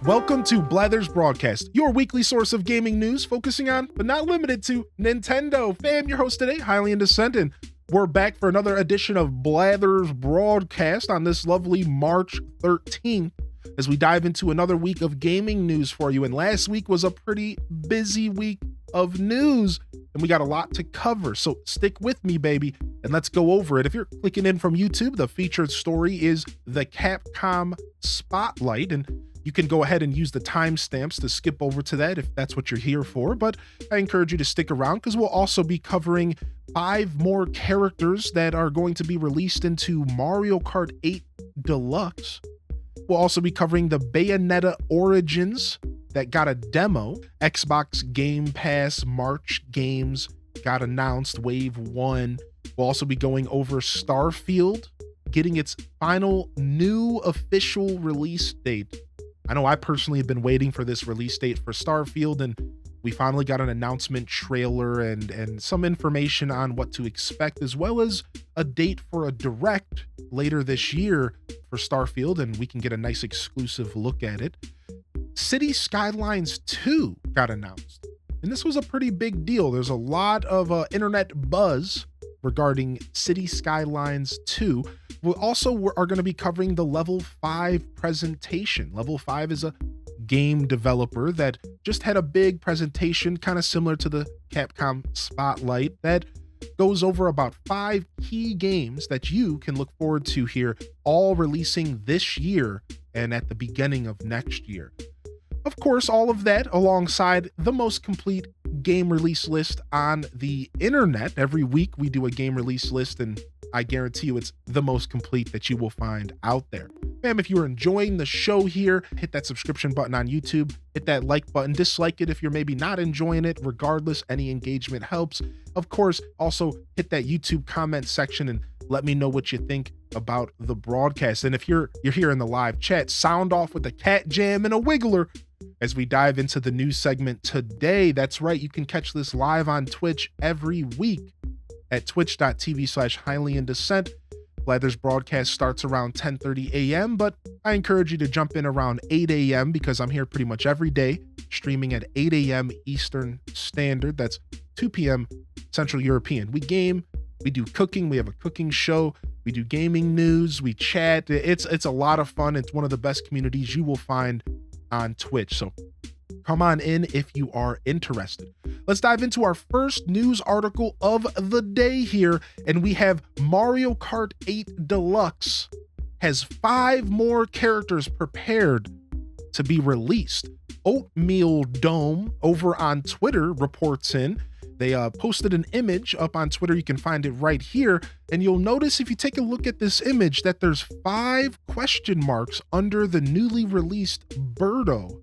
Welcome to Blathers Broadcast, your weekly source of gaming news focusing on, but not limited to, Nintendo. Fam, your host today, Highly in Descent, and we're back for another edition of Blathers Broadcast on this lovely March 13th as we dive into another week of gaming news for you. And last week was a pretty busy week of news, and we got a lot to cover. So stick with me, baby, and let's go over it. If you're clicking in from YouTube, the featured story is the Capcom Spotlight, and you can go ahead and use the timestamps to skip over to that if that's what you're here for, but I encourage you to stick around because we'll also be covering 5 more characters that are going to be released into Mario Kart 8 Deluxe. We'll also be covering the Bayonetta Origins that got a demo. Xbox Gamepass March games got announced, Wave 1. We'll also be going over Starfield, getting its final new official release date. I know I personally have been waiting for this release date for Starfield, and we finally got an announcement trailer and some information on what to expect, as well as a date for a direct later this year for Starfield, and we can get a nice exclusive look at it. City Skylines 2 got announced, and this was a pretty big deal. There's a lot of internet buzz regarding City Skylines 2. We also are going to be covering the Level 5 presentation. Level 5 is a game developer that just had a big presentation, kind of similar to the Capcom Spotlight, that goes over about 5 key games that you can look forward to here, all releasing this year and at the beginning of next year. Of course, all of that alongside the most complete game release list on the internet. Every week we do a game release list, and I guarantee you it's the most complete that you will find out there. Fam, if you're enjoying the show here, hit that subscription button on YouTube, hit that like button, dislike it if you're maybe not enjoying it. Regardless, any engagement helps. Of course, also hit that YouTube comment section and let me know what you think about the broadcast. And if you're here in the live chat, sound off with a cat jam and a wiggler as we dive into the news segment today. That's right, you can catch this live on Twitch every week at twitch.tv/highlyindescent. Blathers broadcast starts around 10:30 a.m., but I encourage you to jump in around 8 a.m. because I'm here pretty much every day, streaming at 8 a.m. Eastern Standard. That's 2 p.m. Central European. We game, we do cooking, we have a cooking show, we do gaming news, we chat. It's a lot of fun. It's one of the best communities you will find on Twitch. So come on in if you are interested. Let's dive into our first news article of the day here, and we have Mario Kart 8 Deluxe has 5 more characters prepared to be released. Oatmeal Dome over on Twitter reports in. They posted an image up on Twitter. You can find it right here. And you'll notice if you take a look at this image that there's 5 question marks under the newly released Birdo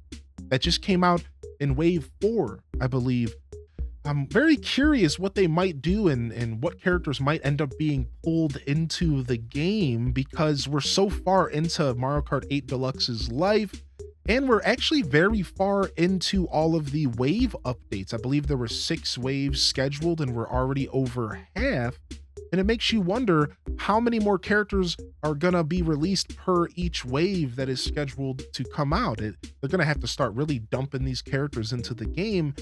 that just came out in Wave 4, I believe. I'm very curious what they might do and what characters might end up being pulled into the game, because we're so far into Mario Kart 8 Deluxe's life. And we're actually very far into all of the wave updates. I believe there were 6 waves scheduled and we're already over half. And it makes you wonder how many more characters are going to be released per each wave that is scheduled to come out. They're going to have to start really dumping these characters into the game,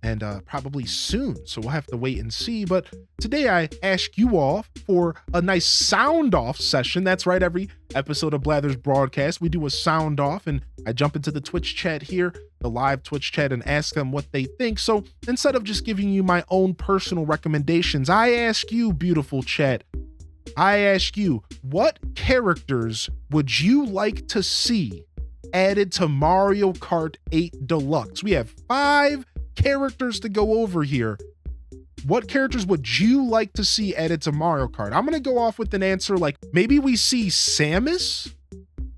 and probably soon. So we'll have to wait and see. But today I ask you all for a nice sound off session. That's right, every episode of Blathers Broadcast, we do a sound off, and I jump into the Twitch chat here, the live Twitch chat, and ask them what they think. So instead of just giving you my own personal recommendations, I ask you, beautiful chat, I ask you, what characters would you like to see added to Mario Kart 8 Deluxe? We have 5 characters to go over here. What characters would you like to see added to Mario Kart? I'm gonna go off with an answer like maybe we see Samus,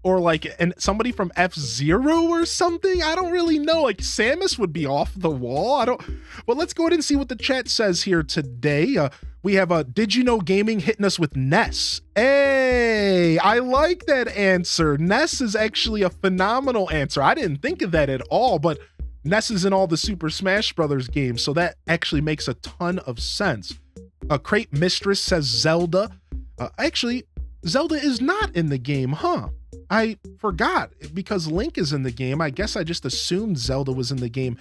or like somebody from F-Zero or something. I don't really know. Like Samus would be off the wall. But let's go ahead and see what the chat says here today. We have Did You Know Gaming hitting us with Ness. Hey, I like that answer. Ness is actually a phenomenal answer. I didn't think of that at all, but Ness is in all the Super Smash Brothers games, so that actually makes a ton of sense. Crate Mistress says Zelda. Actually, Zelda is not in the game, huh? I forgot because Link is in the game. I guess I just assumed Zelda was in the game.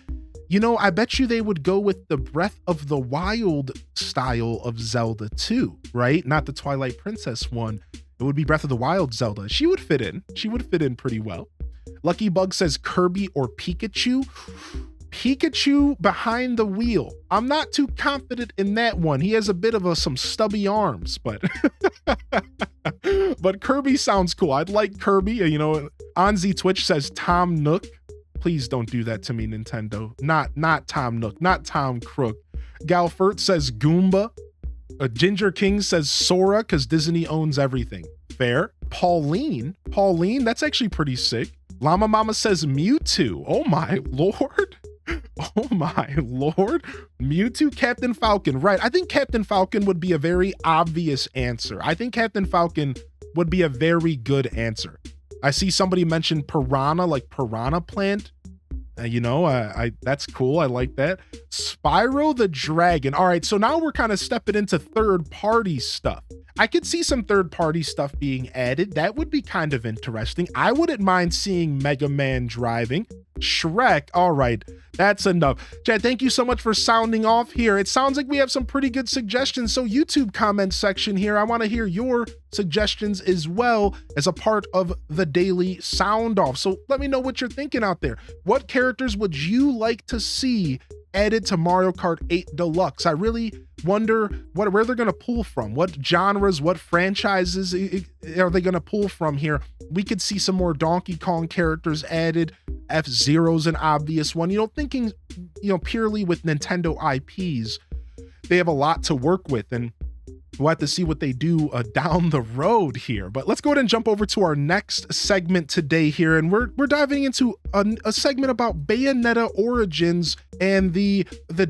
You know, I bet you they would go with the Breath of the Wild style of Zelda too, right? Not the Twilight Princess one. It would be Breath of the Wild Zelda. She would fit in. She would fit in pretty well. Lucky Bug says Kirby or Pikachu. Pikachu behind the wheel. I'm not too confident in that one. He has a bit of some stubby arms, but but Kirby sounds cool. I'd like Kirby. You know, Anzi Twitch says Tom Nook. Please don't do that to me, Nintendo. Not Tom Nook, not Tom Crook. Galfert says Goomba. Ginger King says Sora because Disney owns everything. Fair. Pauline, that's actually pretty sick. Llama Mama says Mewtwo. Oh my lord. Oh my lord. Mewtwo, Captain Falcon. Right. I think Captain Falcon would be a very obvious answer. I think Captain Falcon would be a very good answer. I see somebody mention Piranha, like Piranha Plant. That's cool. I like that. Spyro the Dragon. All right, so now we're kind of stepping into third-party stuff. I could see some third-party stuff being added. That would be kind of interesting. I wouldn't mind seeing Mega Man driving. Shrek. All right, that's enough. Chad, thank you so much for sounding off here. It sounds like we have some pretty good suggestions. So YouTube comment section here, I want to hear your suggestions as well as a part of the daily sound off. So let me know what you're thinking out there. What characters would you like to see added to Mario Kart 8 Deluxe? I really wonder where they're going to pull from. What genres, what franchises are they going to pull from here? We could see some more Donkey Kong characters added. F-Zero's an obvious one. Thinking, purely with Nintendo IPs, they have a lot to work with, and we'll have to see what they do down the road here. But let's go ahead and jump over to our next segment today here, and we're diving into a segment about Bayonetta Origins and the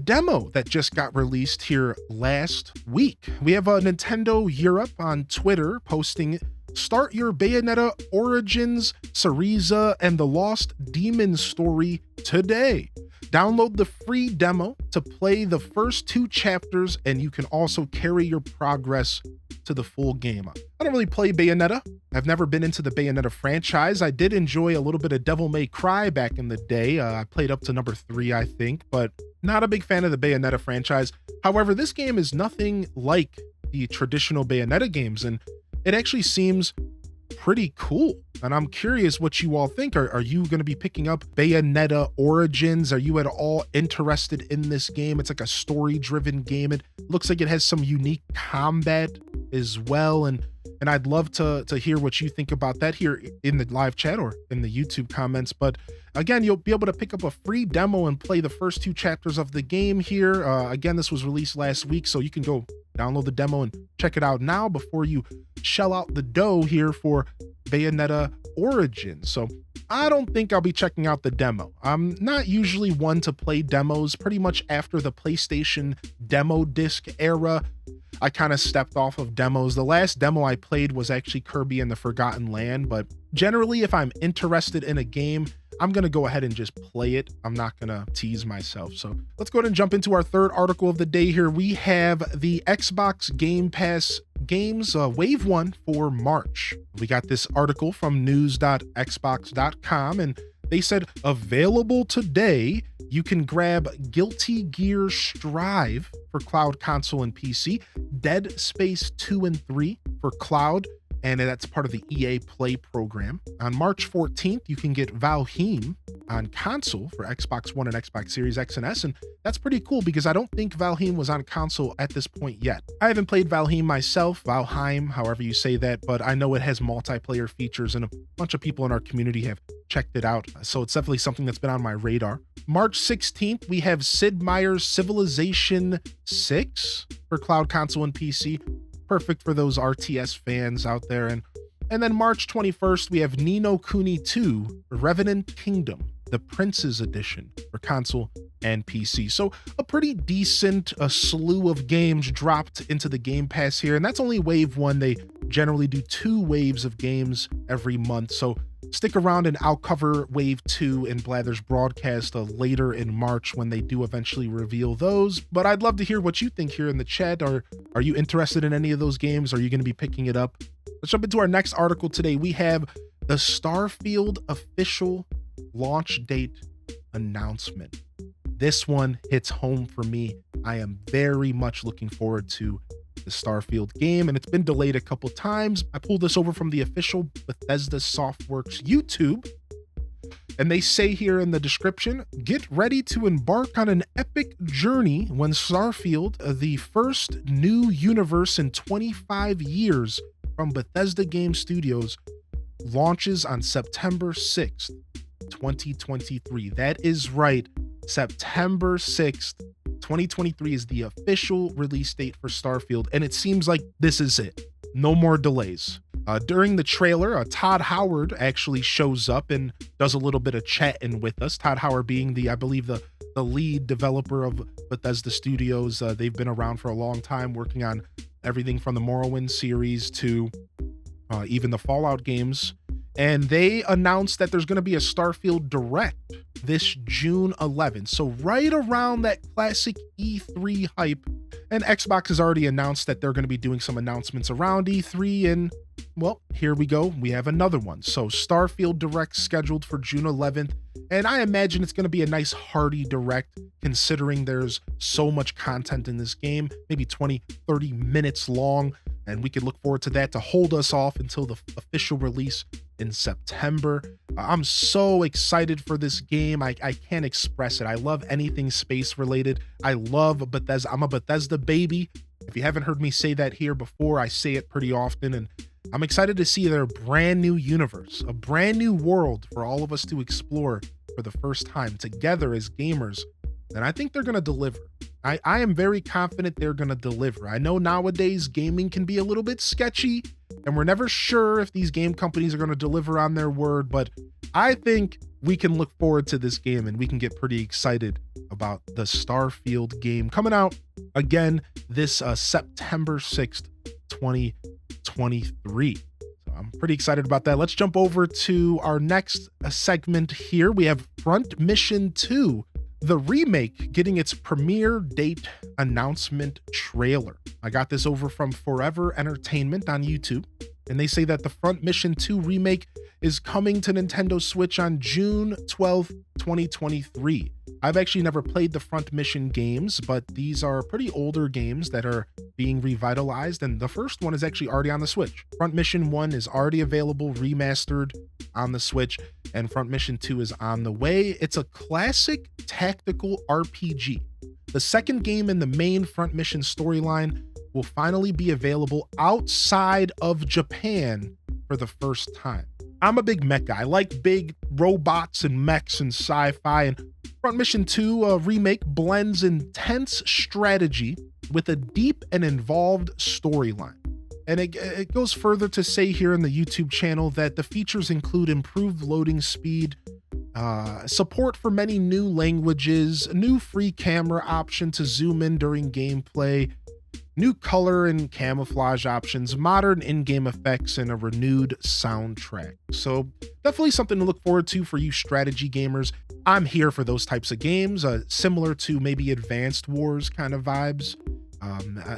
demo that just got released here last week. We have Nintendo Europe on Twitter posting, "Start your Bayonetta Origins, Cereza, and the Lost Demon story today. Download the free demo to play the first 2 chapters, and you can also carry your progress to the full game." I don't really play Bayonetta. I've never been into the Bayonetta franchise. I did enjoy a little bit of Devil May Cry back in the day. I played up to number 3, I think, but not a big fan of the Bayonetta franchise. However, this game is nothing like the traditional Bayonetta games, and it actually seems pretty cool. And I'm curious what you all think. Are you going to be picking up Bayonetta Origins? Are you at all interested in this game? It's like a story-driven game. It looks like it has some unique combat as well. And I'd love to hear what you think about that here in the live chat or in the YouTube comments. But again, you'll be able to pick up a free demo and play the first 2 chapters of the game here. Again, this was released last week, so you can go download the demo and check it out now before you shell out the dough here for Bayonetta Origins. So I don't think I'll be checking out the demo. I'm not usually one to play demos. Pretty much after the PlayStation demo disc era, I kind of stepped off of demos. The last demo I played was actually Kirby and the Forgotten Land, but generally if I'm interested in a game, I'm going to go ahead and just play it. I'm not going to tease myself. So let's go ahead and jump into our third article of the day here. We have the Xbox Gamepass games Wave 1 for March. We got this article from news.xbox.com, and they said, available today, you can grab Guilty Gear Strive for cloud, console, and PC, Dead Space 2 and 3 for cloud, and that's part of the EA Play program. On March 14th, you can get Valheim on console for Xbox One and Xbox Series X and S, and that's pretty cool because I don't think Valheim was on console at this point yet. I haven't played Valheim myself, Valheim, however you say that, but I know it has multiplayer features, and a bunch of people in our community have checked it out, so it's definitely something that's been on my radar. March 16th, we have Sid Meier's Civilization 6 for cloud, console, and PC. Perfect for those RTS fans out there. And then March 21st, we have Ni no Kuni 2, Revenant Kingdom, the Prince's Edition for console and PC. So a pretty decent slew of games dropped into the Game Pass here, and that's only Wave 1. They generally do 2 waves of games every month. So stick around and I'll cover Wave 2 in Blathers broadcast later in March when they do eventually reveal those. But I'd love to hear what you think here in the chat. Are you interested in any of those games? Are you going to be picking it up? Let's jump into our next article today. We have the Starfield official launch date announcement. This one hits home for me. I am very much looking forward to the Starfield game, and it's been delayed a couple times. I pulled this over from the official Bethesda Softworks YouTube, and they say here in the description, get ready to embark on an epic journey when Starfield, the first new universe in 25 years from Bethesda Game Studios, launches on September 6th, 2023. That is right. September 6th, 2023 is the official release date for Starfield, and it seems like this is it. No more delays. During the trailer, Todd Howard actually shows up and does a little bit of chatting with us. Todd Howard being I believe the lead developer of Bethesda Studios. They've been around for a long time, working on everything from the Morrowind series to even the Fallout games. And they announced that there's going to be a Starfield Direct this June 11th. So right around that classic E3 hype. And Xbox has already announced that they're going to be doing some announcements around E3. And well, here we go. We have another one. So Starfield Direct scheduled for June 11th. And I imagine it's going to be a nice hearty Direct, considering there's so much content in this game, maybe 20, 30 minutes long. And we could look forward to that to hold us off until the official release in September. I'm so excited for this game. I can't express it. I love anything space related. I love Bethesda. I'm a Bethesda baby. If you haven't heard me say that here before, I say it pretty often. And I'm excited to see their brand new universe, a brand new world for all of us to explore for the first time together as gamers. And I think they're going to deliver. I am very confident they're going to deliver. I know nowadays gaming can be a little bit sketchy, and we're never sure if these game companies are going to deliver on their word, but I think we can look forward to this game and we can get pretty excited about the Starfield game coming out again this September 6th, 2023. So I'm pretty excited about that. Let's jump over to our next segment here. We have Front Mission 2. The remake getting its premiere date announcement trailer. I got this over from Forever Entertainment on YouTube, and they say that the Front Mission 2 remake is coming to Nintendo Switch on June 12th, 2023. I've actually never played the Front Mission games, but these are pretty older games that are being revitalized, and the first one is actually already on the Switch. Front Mission 1 is already available, remastered on the Switch, and Front Mission 2 is on the way. It's a classic tactical RPG. The second game in the main Front Mission storyline will finally be available outside of Japan for the first time. I'm a big mech guy. I like big robots and mechs and sci-fi, and Front Mission 2 remake blends intense strategy with a deep and involved storyline. And it goes further to say here in the YouTube channel that the features include improved loading speed, support for many new languages, a new free camera option to zoom in during gameplay, new color and camouflage options, modern in-game effects, and a renewed soundtrack. So definitely something to look forward to for you strategy gamers. I'm here for those types of games, similar to maybe Advanced Wars kind of vibes.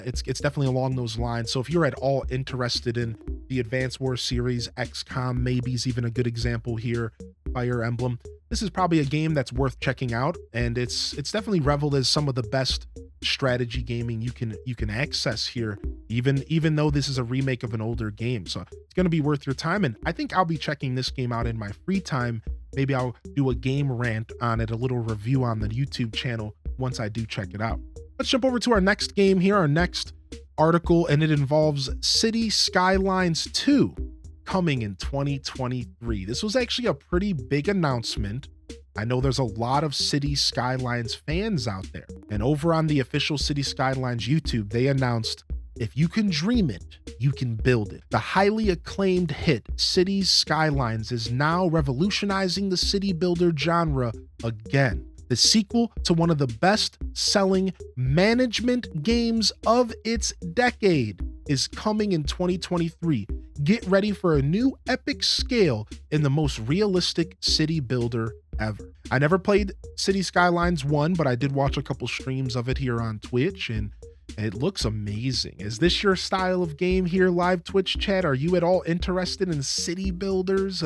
It's definitely along those lines. So if you're at all interested in the Advanced Wars series, XCOM maybe is even a good example here, Fire Emblem, this is probably a game that's worth checking out, and it's definitely reveled as some of the best strategy gaming you can access here, even though this is a remake of an older game. So it's going to be worth your time, and I think I'll be checking this game out in my free time. Maybe I'll do a game rant on it, a little review on the YouTube channel once I do check it out. Let's jump over to our next game here, our next article, and it involves City Skylines 2 coming in 2023. This was actually a pretty big announcement. I know there's a lot of City Skylines fans out there, and over on the official City Skylines YouTube, they announced, if you can dream it, you can build it. The highly acclaimed hit Cities Skylines is now revolutionizing the city builder genre again. The sequel to one of the best-selling management games of its decade is coming in 2023. Get ready for a new epic scale in the most realistic city builder ever. I never played City Skylines 1, but I did watch a couple streams of it here on Twitch, and it looks amazing. Is this your style of game here, live Twitch chat? Are you at all interested in city builders?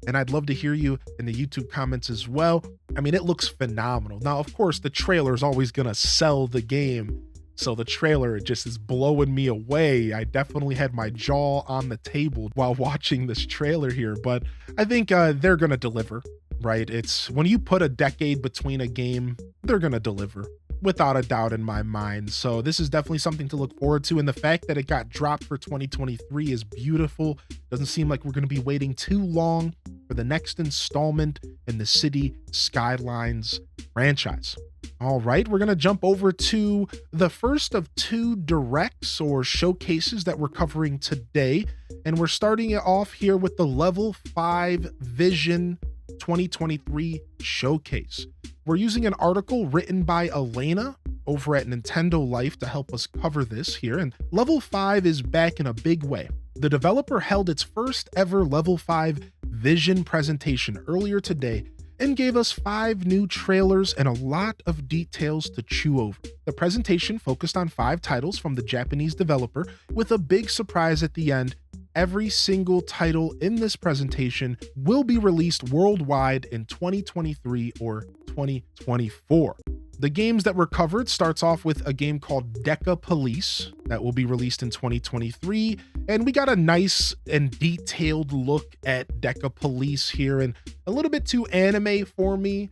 And I'd love to hear you in the YouTube comments as well. I mean, it looks phenomenal. Now, of course, the trailer is always going to sell the game. So the trailer just is blowing me away. I definitely had my jaw on the table while watching this trailer here, but I think they're going to deliver, right? It's when you put a decade between a game, they're going to deliver without a doubt in my mind. So this is definitely something to look forward to. And the fact that it got dropped for 2023 is beautiful. Doesn't seem like we're going to be waiting too long for the next installment in the City Skylines franchise. All right, we're going to jump over to the first of two directs or showcases that we're covering today. And we're starting it off here with the Level 5 Vision 2023 showcase. We're using an article written by Elena over at Nintendo Life to help us cover this here. And Level 5 is back in a big way. The developer held its first ever Level 5 Vision presentation earlier today and gave us 5 new trailers and a lot of details to chew over. The presentation focused on 5 titles from the Japanese developer, with a big surprise at the end. Every single title in this presentation will be released worldwide in 2023 or 2024. The games that were covered starts off with a game called Deca Police that will be released in 2023. And we got a nice and detailed look at Deca Police here, and a little bit too anime for me,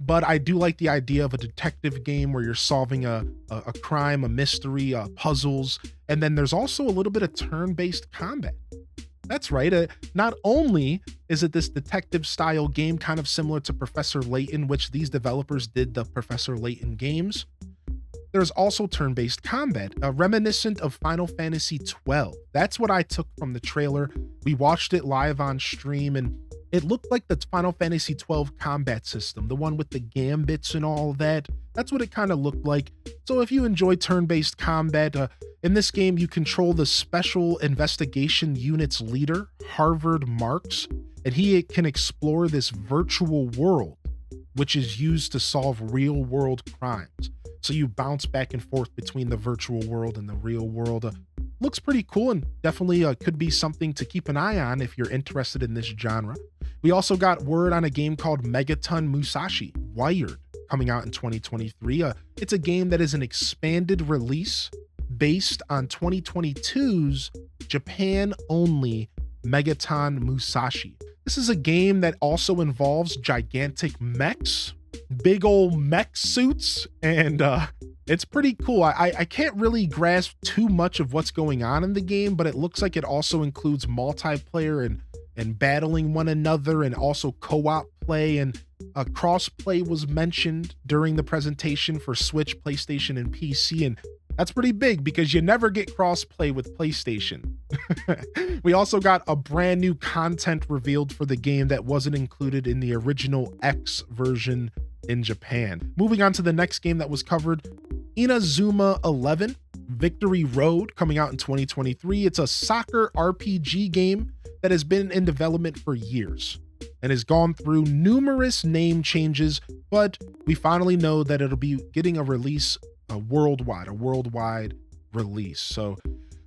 but I do like the idea of a detective game where you're solving a crime, a mystery, puzzles, and then there's also a little bit of turn-based combat. That's right. Not only is it this detective style game kind of similar to Professor Layton, which these developers did the Professor Layton games, there's also turn-based combat, reminiscent of Final Fantasy XII. That's what I took from the trailer. We watched it live on stream, and it looked like the Final Fantasy XII combat system, the one with the gambits and all that. That's what it kind of looked like. So if you enjoy turn-based combat, in this game, you control the Special Investigation Unit's leader, Harvard Marks, and he can explore this virtual world, which is used to solve real-world crimes. So you bounce back and forth between the virtual world and the real world. Looks pretty cool, and definitely could be something to keep an eye on if you're interested in this genre. We also got word on a game called Megaton Musashi Wired coming out in 2023. It's a game that is an expanded release based on 2022's Japan-only Megaton Musashi. This is a game that also involves gigantic mechs, big old mech suits, and it's pretty cool. I can't really grasp too much of what's going on in the game, but it looks like it also includes multiplayer and battling one another, and also co-op play, and cross-play was mentioned during the presentation for Switch, PlayStation, and PC, and that's pretty big because you never get cross-play with PlayStation. We also got a brand new content revealed for the game that wasn't included in the original X version in Japan. Moving on to the next game that was covered, Inazuma 11 Victory Road, coming out in 2023. It's a soccer RPG game that has been in development for years and has gone through numerous name changes, but we finally know that it'll be getting a release worldwide release. So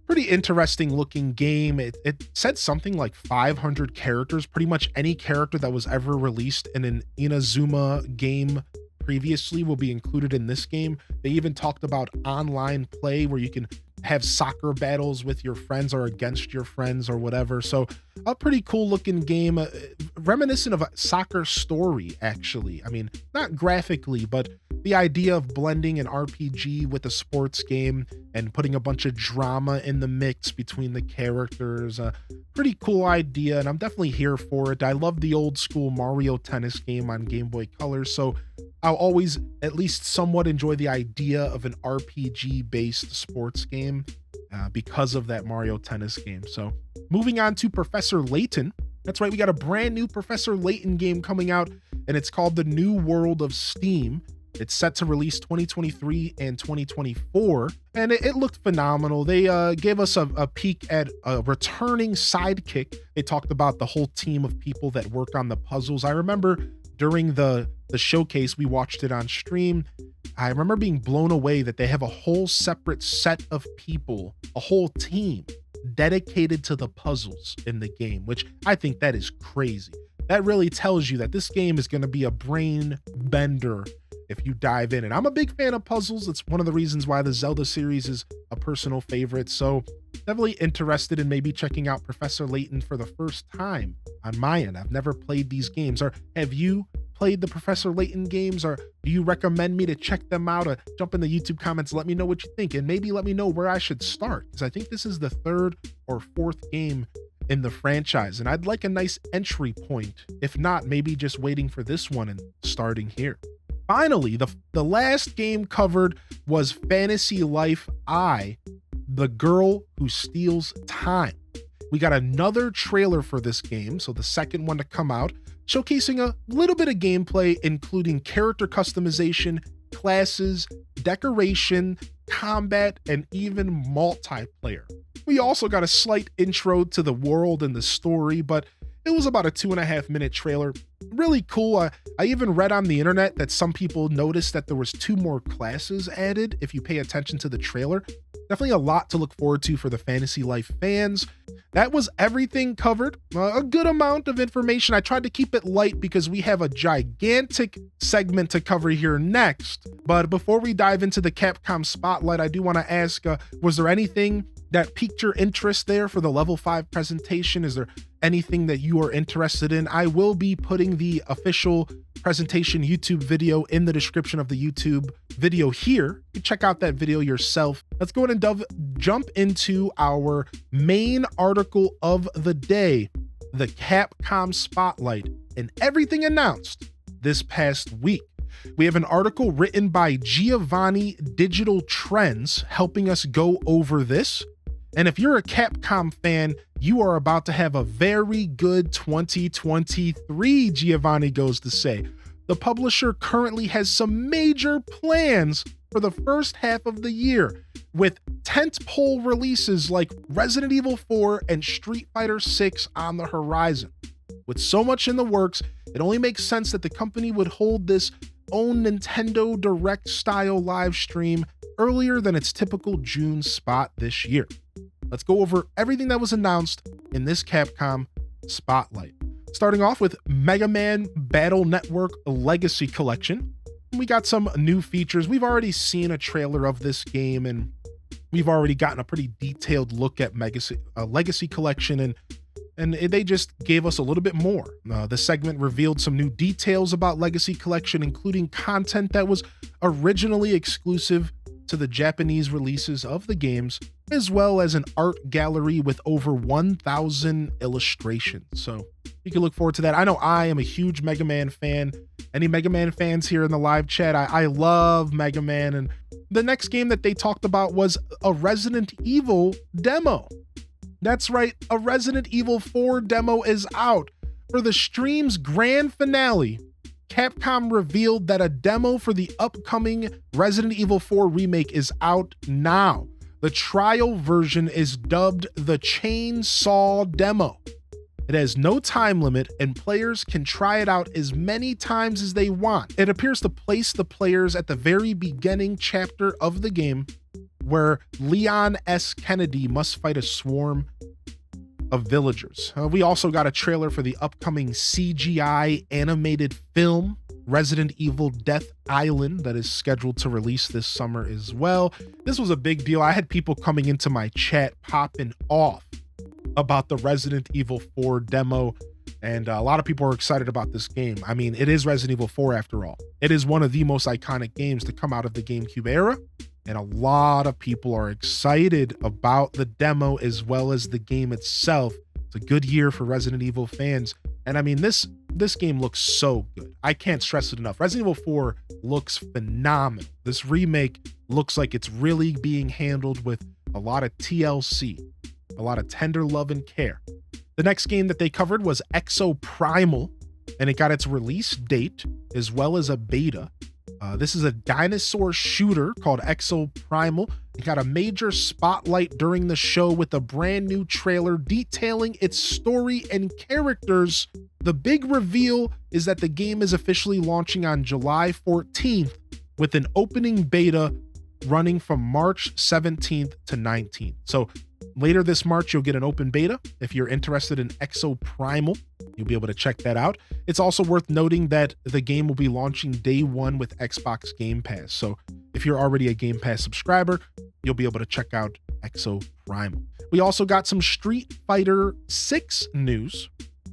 pretty interesting looking game. It said something like 500 characters, pretty much any character that was ever released in an Inazuma game previously will be included in this game. They even talked about online play where you can have soccer battles with your friends or against your friends or whatever. So a pretty cool looking game, reminiscent of a Soccer Story, actually. I mean, not graphically, but the idea of blending an RPG with a sports game and putting a bunch of drama in the mix between the characters. Pretty cool idea, and I'm definitely here for it. I love the old school Mario Tennis game on Game Boy Color, so I'll always at least somewhat enjoy the idea of an RPG-based sports game because of that Mario Tennis game. So moving on to Professor Layton. That's right, we got a brand new Professor Layton game coming out, and it's called The New World of Steam. It's set to release 2023 and 2024, and it looked phenomenal. They gave us a peek at a returning sidekick. They talked about the whole team of people that work on the puzzles. I remember during the showcase, we watched it on stream. I remember being blown away that they have a whole separate set of people, a whole team dedicated to the puzzles in the game, which I think that is crazy. That really tells you that this game is going to be a brain bender if you dive in. And I'm a big fan of puzzles. It's one of the reasons why the Zelda series is a personal favorite. So definitely interested in maybe checking out Professor Layton for the first time on my end. I've never played these games. Or have you played the Professor Layton games, or do you recommend me to check them out? Or jump in the YouTube comments, let me know what you think, and maybe let me know where I should start, because I think this is the third or fourth game in the franchise, and I'd like a nice entry point. If not, maybe just waiting for this one and starting here. Finally, the last game covered was Fantasy Life I, the girl who steals time. We got another trailer for this game, so the second one to come out, showcasing a little bit of gameplay, including character customization, classes, decoration, combat, and even multiplayer. We also got a slight intro to the world and the story, but it was about a 2.5-minute trailer. Really cool. I even read on the internet that some people noticed that there was 2 more classes added if you pay attention to the trailer. Definitely a lot to look forward to for the Fantasy Life fans. That was everything covered. A good amount of information. I tried to keep it light because we have a gigantic segment to cover here next. But before we dive into the Capcom Spotlight, I do want to ask, was there anything that piqued your interest there for the level 5 presentation? Is there anything that you are interested in? I will be putting the official presentation YouTube video in the description of the YouTube video here. You can check out that video yourself. Let's go ahead and jump into our main article of the day, the Capcom Spotlight, and everything announced this past week. We have an article written by Giovanni Digital Trends helping us go over this. And if you're a Capcom fan, you are about to have a very good 2023, Giovanni goes to say. The publisher currently has some major plans for the first half of the year, with tentpole releases like Resident Evil 4 and Street Fighter 6 on the horizon. With so much in the works, it only makes sense that the company would hold this own Nintendo Direct style live stream earlier than its typical June spot this year. Let's go over everything that was announced in this Capcom Spotlight. Starting off with Mega Man Battle Network Legacy Collection. We got some new features. We've already seen a trailer of this game, and we've already gotten a pretty detailed look at Legacy Collection, and they just gave us a little bit more. The segment revealed some new details about Legacy Collection, including content that was originally exclusive to the Japanese releases of the games, as well as an art gallery with over 1,000 illustrations. So you can look forward to that. I know I am a huge Mega Man fan. Any Mega Man fans here in the live chat? I love Mega Man. And the next game that they talked about was a Resident Evil demo. That's right, a Resident Evil 4 demo is out. For the stream's grand finale, Capcom revealed that a demo for the upcoming Resident Evil 4 remake is out now. The trial version is dubbed the Chainsaw Demo. It has no time limit, and players can try it out as many times as they want. It appears to place the players at the very beginning chapter of the game, where Leon S. Kennedy must fight a swarm of villagers. We also got a trailer for the upcoming CGI animated film, Resident Evil Death Island, that is scheduled to release this summer as well. This was a big deal. I had people coming into my chat popping off about the Resident Evil 4 demo, and a lot of people are excited about this game. I mean, it is Resident Evil 4 after all. It is one of the most iconic games to come out of the GameCube era, and a lot of people are excited about the demo as well as the game itself. It's a good year for Resident Evil fans, and I mean, this game looks so good. I can't stress it enough. Resident Evil 4 looks phenomenal. This remake looks like it's really being handled with a lot of TLC, a lot of tender love and care. The next game that they covered was Exo Primal, and it got its release date as well as a beta. This is a dinosaur shooter called Exo Primal. It got a major spotlight during the show with a brand new trailer detailing its story and characters. The big reveal is that the game is officially launching on July 14th with an opening beta running from March 17th to 19th. So later this March, you'll get an open beta. If you're interested in Exo Primal, you'll be able to check that out. It's also worth noting that the game will be launching day one with Xbox Gamepass. So if you're already a Game Pass subscriber, you'll be able to check out Exo Primal. We also got some Street Fighter 6 news.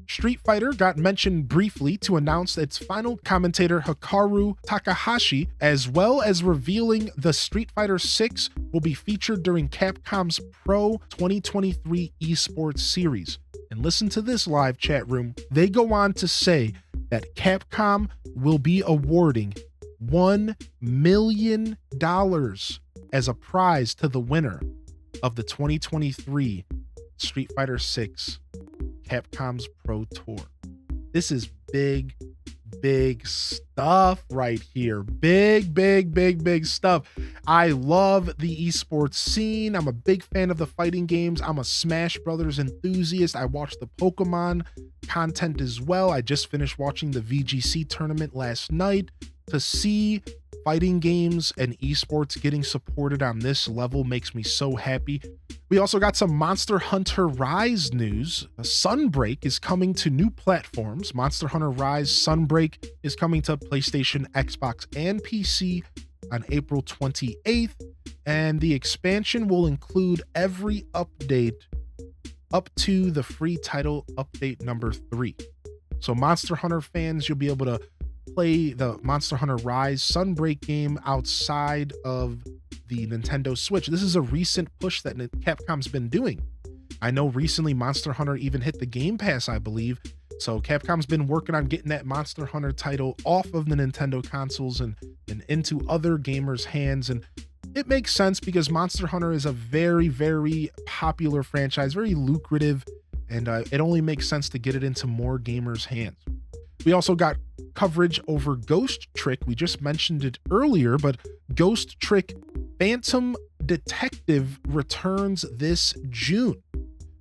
Street Fighter got mentioned briefly to announce its final commentator Hikaru Takahashi, as well as revealing the Street Fighter 6 will be featured during Capcom's Pro 2023 esports series. And listen to this, live chat room. They go on to say that Capcom will be awarding $1 million as a prize to the winner of the 2023 Street Fighter 6 Capcom's Pro Tour. This is big stuff right here. Big stuff. I love the esports scene. I'm a big fan of the fighting games. I'm a Smash Brothers enthusiast. I watch the Pokemon content as well. I just finished watching the VGC tournament last night. To see fighting games and esports getting supported on this level makes me so happy. We also got some Monster Hunter Rise news. Sunbreak is coming to new platforms. Monster Hunter Rise Sunbreak is coming to PlayStation, Xbox, and PC on April 28th. And the expansion will include every update up to the free title update number 3. So Monster Hunter fans, you'll be able to play the Monster Hunter Rise Sunbreak game outside of the Nintendo Switch. This is a recent push that Capcom's been doing. I know recently Monster Hunter even hit the Game Pass, I believe. So Capcom's been working on getting that Monster Hunter title off of the Nintendo consoles and into other gamers' hands. And it makes sense because Monster Hunter is a very popular franchise, very lucrative, and it only makes sense to get it into more gamers' hands. We also got coverage over Ghost Trick. We just mentioned it earlier, but Ghost Trick Phantom Detective returns this June.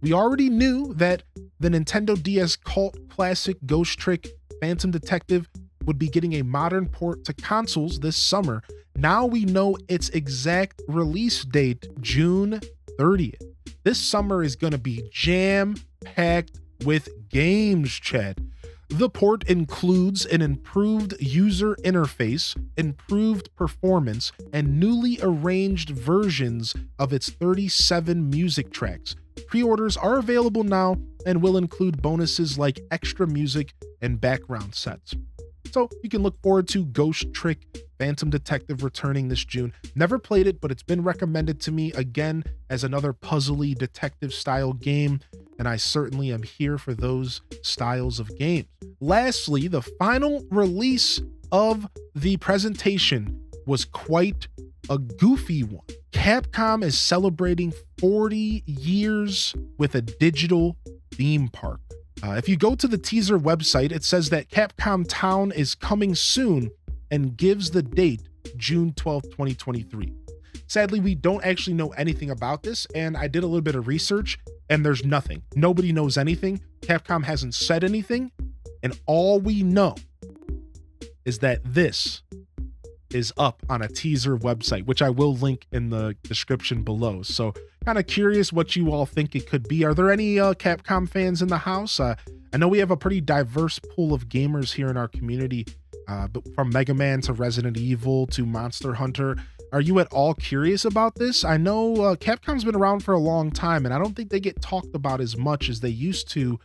We already knew that the Nintendo DS cult classic Ghost Trick Phantom Detective would be getting a modern port to consoles this summer. Now we know its exact release date, June 30th. This summer is going to be jam-packed with games, Chad. The port includes an improved user interface, improved performance, and newly arranged versions of its 37 music tracks. Pre-orders are available now and will include bonuses like extra music and background sets. So you can look forward to Ghost Trick Phantom Detective returning this June. Never played it, but it's been recommended to me again as another puzzly detective style game, and I certainly am here for those styles of games. Lastly, the final release of the presentation was quite a goofy one. Capcom is celebrating 40 years with a digital theme park. If you go to the teaser website, it says that Capcom Town is coming soon and gives the date June 12th, 2023. Sadly, we don't actually know anything about this, and I did a little bit of research, and there's nothing. Nobody knows anything. Capcom hasn't said anything, and all we know is that this is up on a teaser website, which I will link in the description below. So kind of curious what you all think it could be. Are there any Capcom fans in the house? I know we have a pretty diverse pool of gamers here in our community, but from Mega Man to Resident Evil to Monster Hunter. Are you at all curious about this? I know Capcom's been around for a long time, and I don't think they get talked about as much as they used to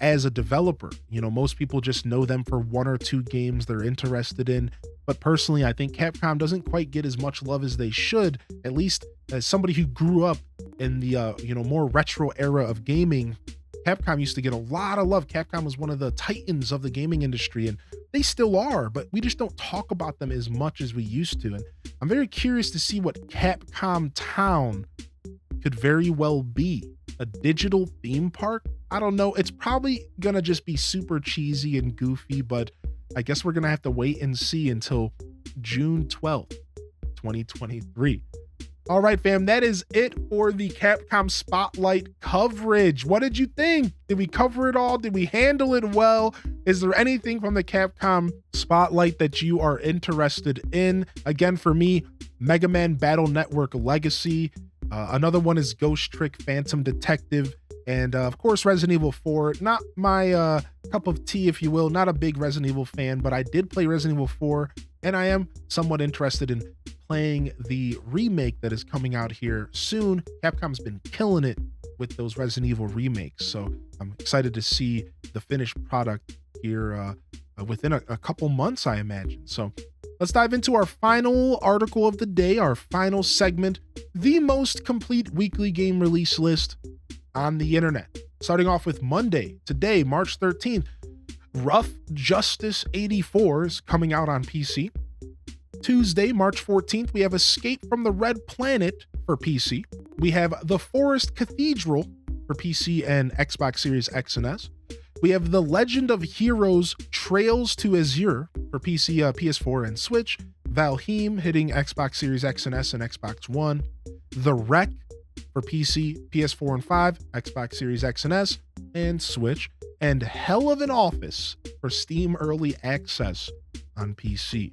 as a developer. You know, most people just know them for one or two games they're interested in. But personally, I think Capcom doesn't quite get as much love as they should, at least as somebody who grew up in the more retro era of gaming. Capcom used to get a lot of love. Capcom was one of the titans of the gaming industry, and they still are, but we just don't talk about them as much as we used to. And I'm very curious to see what Capcom Town could very well be. a digital theme park. I don't know. It's probably gonna just be super cheesy and goofy, but I guess we're gonna have to wait and see until June 12th, 2023. All right, fam, that is it for the Capcom Spotlight coverage. What did you think? Did we cover it all? Did we handle it well? Is there anything from the Capcom Spotlight that you are interested in? Again, for me, Mega Man Battle Network Legacy. Another one is Ghost Trick Phantom Detective. And of course, Resident Evil 4. Not my cup of tea, if you will. Not a big Resident Evil fan, but I did play Resident Evil 4, and I am somewhat interested in playing the remake that is coming out here soon. Capcom's been killing it with those Resident Evil remakes, so I'm excited to see the finished product here within a couple months, I imagine. So let's dive into our final article of the day, our final segment, the most complete weekly game release list on the internet. Starting off with Monday, today, March 13th, Rough Justice 84 is coming out on PC. Tuesday, March 14th, we have Escape from the Red Planet for PC. We have The Forest Cathedral for PC and Xbox Series X and S. We have The Legend of Heroes Trails to Azure for PC, PS4, and Switch. Valheim hitting Xbox Series X and S and Xbox One. The Wreck for PC, PS4 and 5, Xbox Series X and S, and Switch. And Hell of an Office for Steam Early Access on PC.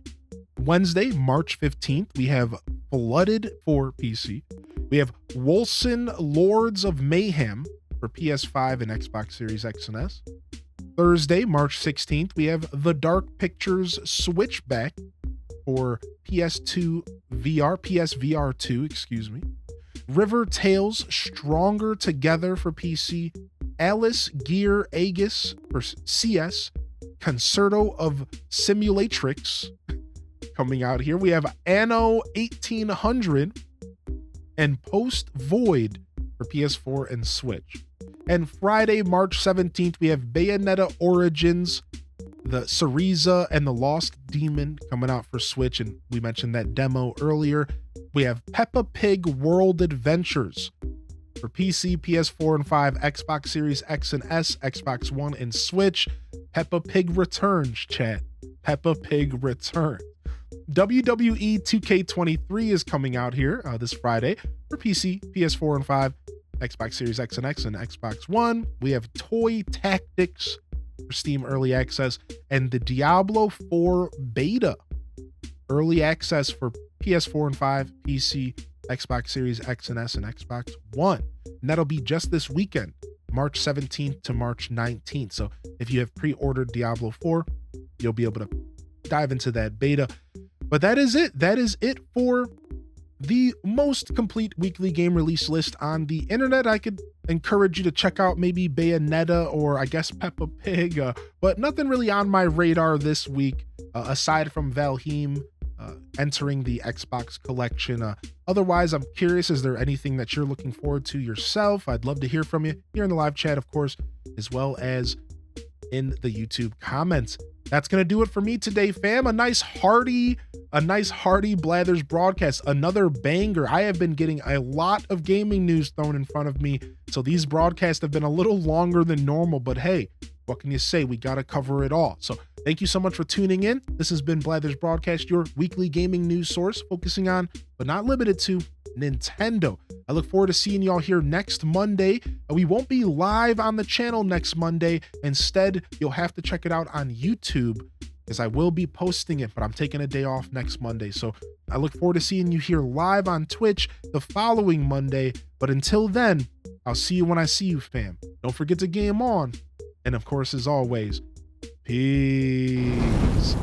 Wednesday, March 15th, we have Flooded for PC. We have Wolcen Lords of Mayhem for PS5 and Xbox Series X and S. Thursday, March 16th, we have The Dark Pictures Switchback for PS2 VR, PSVR 2, excuse me. River Tales Stronger Together for PC. Alice Gear Aegis for CS. Concerto of Simulatrix coming out here. We have Anno 1800 and Post Void for PS4 and Switch. And Friday, March 17th, we have Bayonetta Origins, the Cereza and the Lost Demon coming out for Switch, and we mentioned that demo earlier. We have Peppa Pig World Adventures for PC, PS4 and 5, Xbox Series X and S, Xbox One, and Switch. Peppa Pig returns, chat. Peppa Pig returns. WWE 2K23 is coming out here this Friday for PC, PS4 and 5, Xbox Series X and X, and Xbox One. We have Toy Tactics for Steam Early Access, and the Diablo 4 Beta Early Access for PS4 and 5, PC, Xbox Series X and S, and Xbox One. And that'll be just this weekend, March 17th to March 19th. So if you have pre-ordered Diablo 4, you'll be able to dive into that beta. But that is it. That is it for the most complete weekly game release list on the internet. I could encourage you to check out maybe Bayonetta or I guess Peppa Pig, but nothing really on my radar this week aside from Valheim entering the Xbox collection. Otherwise, I'm curious, is there anything that you're looking forward to yourself? I'd love to hear from you here in the live chat, of course, as well as in the YouTube comments. That's going to do it for me today, fam. A nice hearty Blathers broadcast, another banger. I have been getting a lot of gaming news thrown in front of me, so these broadcasts have been a little longer than normal, but hey, what can you say? We got to cover it all. So thank you so much for tuning in. This has been Blathers Broadcast, your weekly gaming news source, focusing on, but not limited to, Nintendo. I look forward to seeing y'all here next Monday. We won't be live on the channel next Monday. Instead, you'll have to check it out on YouTube, because I will be posting it, but I'm taking a day off next Monday. So I look forward to seeing you here live on Twitch the following Monday. But until then, I'll see you when I see you, fam. Don't forget to game on. And of course, as always, peace.